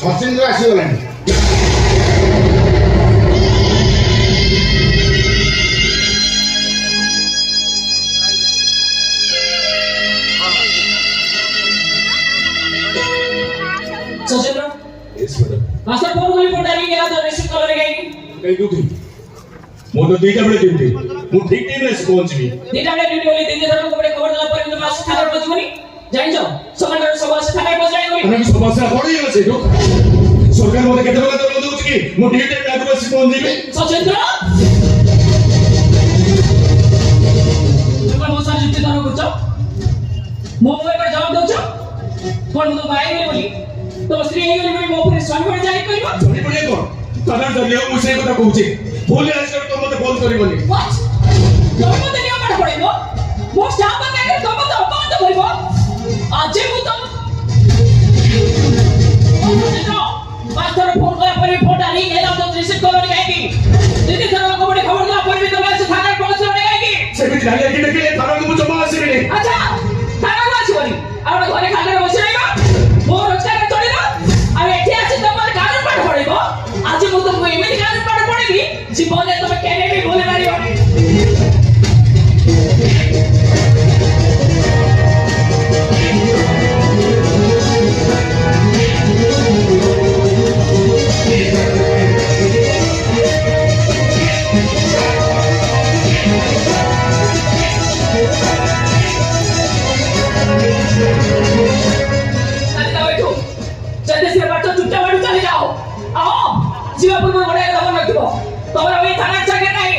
ସଚିନ୍ଦ୍ର ଆସିଗଲାଣି। Sachindra master phone करी पटारी गेला तो रिसीव करे काई दुखी मो तो दीटा बेले ड्यूटी मु ठीक टाइम रे पहुंचबी दीटा बेले ड्यूटी होली दिन धरन को खबर देला पर मास्टर थाना पहुंचबनी जानि जाओ समाज सभा से थाना पहुंचाई होई अरे समस्या पड़ी गेल से सरकार मोते केते बला दरद होछ की मु ठीक टाइम आगु बस पहुंचबी सचिन्द्र तुम बहुत सारी जुक्ति धरन करछ मो मोबाइल पर जवाब दउछ कोन तो भाई ने बोली तो स्त्री हे गली मो पुरे स्वामी पर जाई करबो जणी पड़े कोन ताना जलियो मु से কথা कहूची बोले आज कर तो मते फोन करिवनी व्हाट तुम मते नियम पाठ पड़िबो मो स्टाफ के तुम मते अपमान करबो आज मु तुम मास्टर फोन कर पर फोन डाली गेला तो रिसीव करनी काई दीदी थरा को बड़े खबर ला पर भी तुम ऐसे थाना पहुंचने काई से भी जाले कि देखले थाना को जमा आसीबे अच्छा थाना को आसीबनी और घरे खाली बसि रहिबो मो रोजगार चलिलो आ एठी आसी तमर कानून पाठ पड़िबो आज मु तुमको एमिति कानून पाठ पड़ेबी जीवन में तुम केने भी भूल मारियो जीवापुर में बड़े खबर रखिबो तोरा ओई थाना चाके नहीं